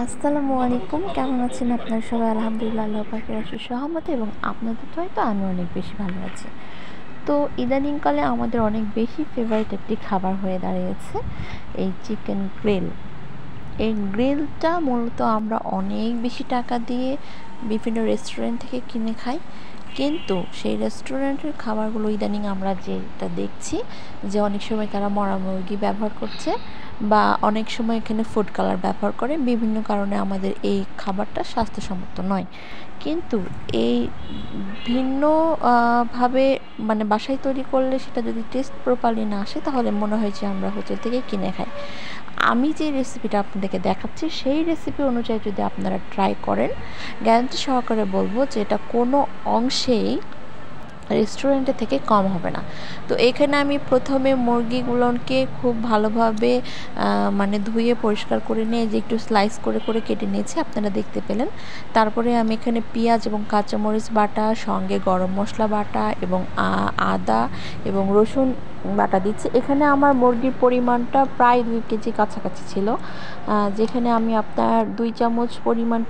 আসসালামু আলাইকুম, কেমন আছেন আপনারা সবাই? আলহামদুলিল্লাহ, আল্লাহ পাকের অশেষ রহমতে এবং আপনাদের তো হয়তো আমি অনেক বেশি ভালো আছি। তো ইদানিংকালে আমাদের অনেক বেশি ফেভারিট একটি খাবার হয়ে দাঁড়িয়েছে এই চিকেন গ্রিল। এই গ্রিলটা মূলত আমরা অনেক বেশি টাকা দিয়ে বিভিন্ন রেস্টুরেন্ট থেকে কিনে খাই, কিন্তু সেই রেস্টুরেন্টের খাবারগুলো ইদানিং আমরা যেটা দেখছি যে অনেক সময় তারা মরা মুরগি ব্যবহার করছে বা অনেক সময় এখানে ফুড কালার ব্যবহার করে। বিভিন্ন কারণে আমাদের এই খাবারটা স্বাস্থ্যসম্মত নয়, কিন্তু এই ভিন্ন ভাবে মানে বাসায় তৈরি করলে সেটা যদি টেস্ট প্রপারলি না আসে তাহলে মনে হয় যে আমরা হোটেল থেকে কিনে খাই। আমি যে রেসিপিটা আপনাদেরকে দেখাচ্ছি সেই রেসিপি অনুযায়ী যদি আপনারা ট্রাই করেন, গ্যারান্টি সহকারে বলবো যে এটা কোনো অংশেই রেস্টুরেন্টের থেকে কম হবে না। তো এখানে আমি প্রথমে মুরগিগুলোকে খুব ভালোভাবে মানে ধুয়ে পরিষ্কার করে নিয়ে যে একটু স্লাইস করে করে কেটে নিয়েছি, আপনারা দেখতে পেলেন। তারপরে আমি এখানে পেঁয়াজ এবং কাঁচামরিচ বাটা, সঙ্গে গরম মশলা বাটা এবং আদা এবং রসুন বাটা দিচ্ছি। এখানে আমার মুরগির পরিমাণটা প্রায় 2 কেজি কাছাকাছি ছিল, যেখানে আমি আপনার 2 চামচ পরিমাণ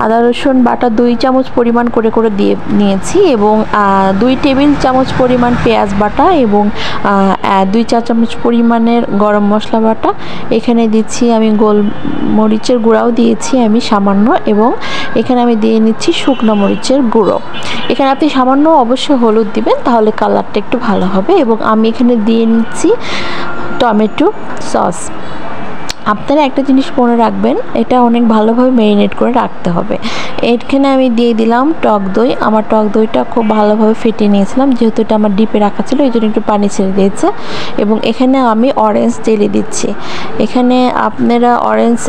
আদা রসুন বাটা 2 চামচ পরিমাণ করে করে দিয়ে নিয়েছি এবং 2 টেবিল চামচ পরিমাণ পেঁয়াজ বাটা এবং 2 চা চামচ পরিমাণের গরম মশলা বাটা। এখানে দিচ্ছি আমি গোলমরিচের গুঁড়াও দিয়েছি আমি সামান্য, এবং এখানে আমি দিয়ে নিচ্ছি শুকনো মরিচের গুঁড়ো। এখানে আপনি সামান্য অবশ্যই হলুদ দিবেন, তাহলে কালারটা একটু ভালো হবে। এবং আমি এখানে দিয়ে নিচ্ছি টমেটো সস। আপনারা একটা জিনিস মনে রাখবেন, এটা অনেক ভালোভাবে ম্যারিনেট করে রাখতে হবে। এখানে আমি দিয়ে দিলাম টক দই। আমার টক দইটা খুব ভালোভাবে ফেটিয়ে নিয়েছিলাম, যেহেতু এটা আমার ডিপে রাখা ছিল এই জন্য একটু পানি ছেড়ে দিয়েছে। এবং এখানে আমি অরেঞ্জ জেলি দিচ্ছি। এখানে আপনারা অরেঞ্জ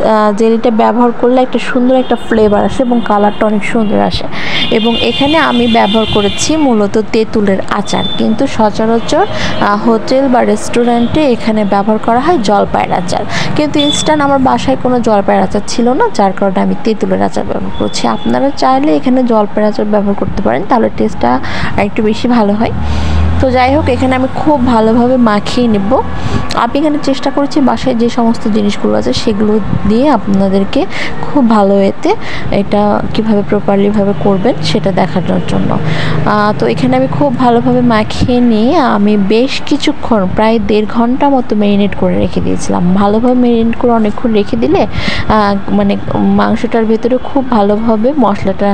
জেলিটা ব্যবহার করলে একটা সুন্দর একটা ফ্লেভার আসে এবং কালারটা অনেক সুন্দর আসে। এবং এখানে আমি ব্যবহার করেছি মূলত তেঁতুলের আচার, কিন্তু সচরাচর হোটেল বা রেস্টুরেন্টে এখানে ব্যবহার করা হয় জলপাইয়ের আচার, কিন্তু ইনস্ট্যান্ট আমার বাসায় কোনো জলপাইয়ের আচার ছিল না, যার কারণে আমি তেঁতুলের আচার ব্যবহার করছি। আপনারা চাইলে এখানে জলপাইয়ের আচার ব্যবহার করতে পারেন, তাহলে টেস্টটা একটু বেশি ভালো হয়। তো যাই হোক, এখানে আমি খুব ভালোভাবে মাখিয়ে নেব। আমি এখানে চেষ্টা করেছি বাসায় যে সমস্ত জিনিসগুলো আছে সেগুলো দিয়ে আপনাদেরকে খুব ভালো এতে এটা কীভাবে প্রপারলিভাবে করবেন সেটা দেখানোর জন্য। তো এখানে আমি খুব ভালোভাবে মাখিয়ে নিয়ে আমি বেশ কিছুক্ষণ প্রায় 1.5 ঘন্টা মতো ম্যারিনেট করে রেখে দিয়েছিলাম। ভালোভাবে ম্যারিনেট করে অনেকক্ষণ রেখে দিলে মানে মাংসটার ভেতরে খুব ভালোভাবে মশলাটা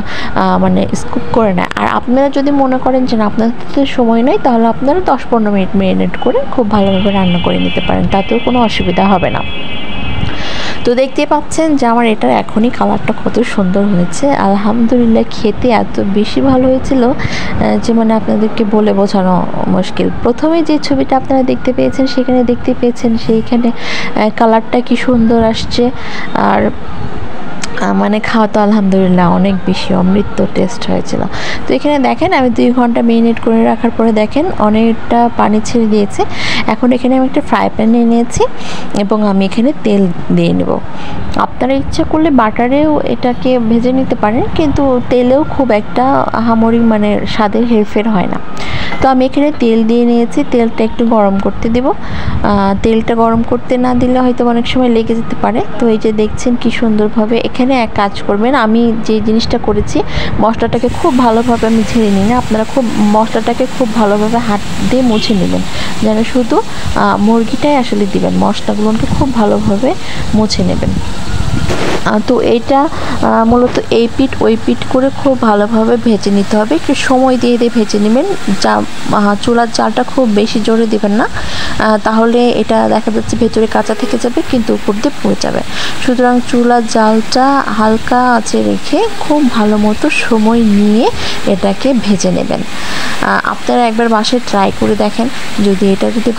মানে স্কুপ করে নেয়। আর আপনারা যদি মনে করেন যে না আপনাদের সময় নয়, তাহলে আপনারা 10-15 মিনিট ম্যারিনেট করে খুব ভালোভাবে রান্না করে নিতে পারেন, তাতেও কোনো অসুবিধা হবে না। তো দেখতে পাচ্ছেন যে আমার এটার এখনই কালারটা কত সুন্দর হয়েছে। আলহামদুলিল্লাহ, খেতে এত বেশি ভালো হয়েছিল যে মানে আপনাদেরকে বলে বোঝানো মুশকিল। প্রথমে যে ছবিটা আপনারা দেখতে পেয়েছেন সেখানে দেখতে পেয়েছেন সেইখানে কালারটা কি সুন্দর আসছে, আর মানে খাওয়া তো আলহামদুলিল্লাহ অনেক বেশি অমৃত টেস্ট হয়েছিল। তো এখানে দেখেন আমি 2 ঘন্টা ম্যারিনেট করে রাখার পরে দেখেন অনেকটা পানি ছেড়ে দিয়েছে। এখন এখানে আমি একটা ফ্রাই প্যান নিয়ে নিয়েছি এবং আমি এখানে তেল দিয়ে নেব। আপনারা ইচ্ছা করলে বাটারেও এটাকে ভেজে নিতে পারেন, কিন্তু তেলেও খুব একটা আহামরি মানে স্বাদের হেরফের হয় না। তো আমি এখানে তেল দিয়ে নিয়েছি, তেলটা একটু গরম করতে দেব। তেলটা গরম করতে না দিলে হয়তো অনেক সময় লেগে যেতে পারে। তো এই যে দেখছেন কি সুন্দরভাবে, এখানে এক কাজ করবেন, আমি যে জিনিসটা করেছি মশলাটাকে খুব ভালোভাবে আমি ঝেড়ে নিই না, আপনারা খুব মশলাটাকে খুব ভালোভাবে হাত দিয়ে মুছে নেবেন, যেন শুধু মুরগিটাই আসলে দিবেন, মশলাগুলোকে খুব ভালোভাবে মুছে নেবেন। তো এইটা মূলত এই পিঠ ওই পিঠ করে খুব ভালোভাবে ভেজে নিতে হবে, একটু সময় দিয়ে দিয়ে ভেজে নেবেন। চুলার জালটা খুব বেশি জোরে দেবেন না, তাহলে এটা দেখা যাচ্ছে ভেতরে কাঁচা থেকে যাবে কিন্তু উপর দিয়ে পুড়ে যাবে। সুতরাং চুলার জালটা হালকা আঁচে রেখে খুব ভালো মতো সময় নিয়ে এটাকে ভেজে নেবেন। আপনারা একবার বাসায় ট্রাই করে দেখেন, যদি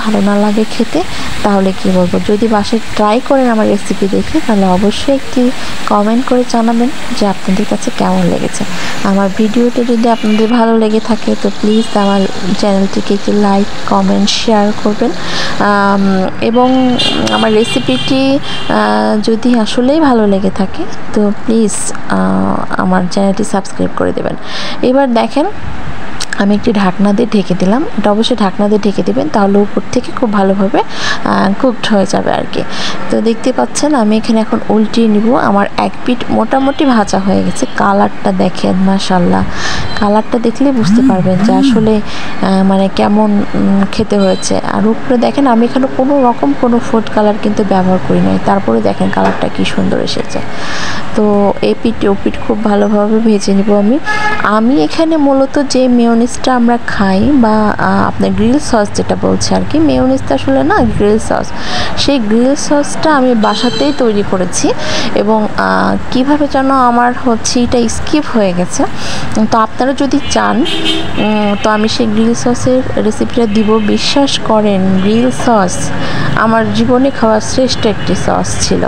ভালো না লাগে খেতে তাহলে কি বলবো, যদি বাসায় ট্রাই করেন আমার রেসিপি দেখে তাহলে অবশ্যই একটি কমেন্ট করে জানাবেন যে আপনাদের কাছে কেমন লেগেছে। আমার ভিডিওটা যদি আপনাদের ভালো লেগে থাকে তো প্লিজ আমার চ্যানেলটিকে একটি লাইক, কমেন্ট, শেয়ার করবেন। এবং আমার রেসিপিটি যদি আসলেই ভালো লেগে থাকে তো প্লিজ আমার চ্যানেলটি সাবস্ক্রাইব করে দেবেন। এবার দেখেন আমি একটি ঢাকনা দিয়ে ঢেকে দিলাম। এটা অবশ্যই ঢাকনা দিয়ে ঢেকে দেবেন, তাহলে উপর থেকে খুব ভালোভাবে কুকড হয়ে যাবে আর কি। তো দেখতে পাচ্ছেন আমি এখানে এখন উল্টিয়ে নিব। আমার এক পিঠ মোটামুটি ভাজা হয়ে গেছে। কালারটা দেখেন, মাশাআল্লাহ, কালারটা দেখলে বুঝতে পারবেন যে আসলে মানে কেমন খেতে হয়েছে। আর উপরে দেখেন আমি এখানে কোনো রকম কোনো ফুড কালার কিন্তু ব্যবহার করি নাই, তারপরে দেখেন কালারটা কি সুন্দর এসেছে। তো এই পিঠ ও পিঠ খুব ভালোভাবে ভেজে নিব আমি এখানে মূলত যে মেয়োনিজটা আমরা খাই বা আপনার গ্রিল সস যেটা বলছে আর কি, মেয়োনিজটা আসলে না, গ্রিল সস, সেই গ্রিল সসটা আমি বাসাতেই তৈরি করেছি। এবং কিভাবে যেন আমার হচ্ছে এটা স্কিপ হয়ে গেছে। তো আপনারা যদি চান তো আমি সেই গ্রিল সসের রেসিপিটা দিব। বিশ্বাস করেন, গ্রিল সস আমার জীবনে খাওয়া শ্রেষ্ঠ একটি সস ছিল।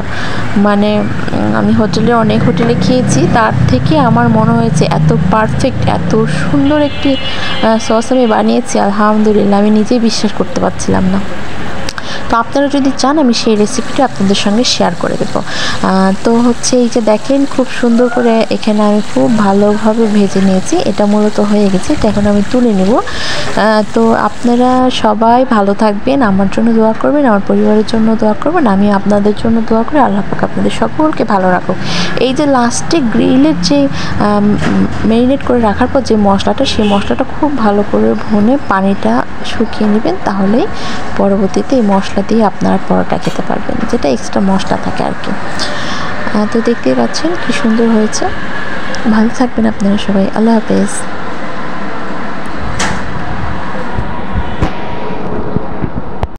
মানে আমি অনেক হোটেলে খেয়েছি, তার থেকে আমার মনে হয়েছে এত পারফেক্ট, এত সুন্দর একটি সস আমি বানিয়েছি, আলহামদুলিল্লাহ, আমি নিজেই বিশ্বাস করতে পারছিলাম না। তো আপনারা যদি চান আমি সেই রেসিপিটা আপনাদের সঙ্গে শেয়ার করে দেব। তো হচ্ছে এই যে দেখেন খুব সুন্দর করে এখানে আমি খুব ভালোভাবে ভেজে নিয়েছি। এটা মূলত হয়ে গেছে, এটা এখন আমি তুলে নেব। তো আপনারা সবাই ভালো থাকবেন, আমার জন্য দোয়া করবেন, আমার পরিবারের জন্য দোয়া করবেন, আমি আপনাদের জন্য দোয়া করি। আল্লাহ পাক আপনাদের সকলকে ভালো রাখুক। এই যে লাস্টে গ্রিলের যে ম্যারিনেট করে রাখার পর যে মশলাটা, সেই মশলাটা খুব ভালো করে ভুনে পানিটা শুকিয়ে নেবেন, তাহলেই পরবর্তীতে এই মশলা দিয়ে আপনারা পরোটা খেতে পারবেন, যেটা এক্সট্রা মশলা থাকে আর কি। তো দেখতেই পাচ্ছেন কি সুন্দর হয়েছে। ভালো থাকবেন আপনারা সবাই। আল্লাহ হাফেজ।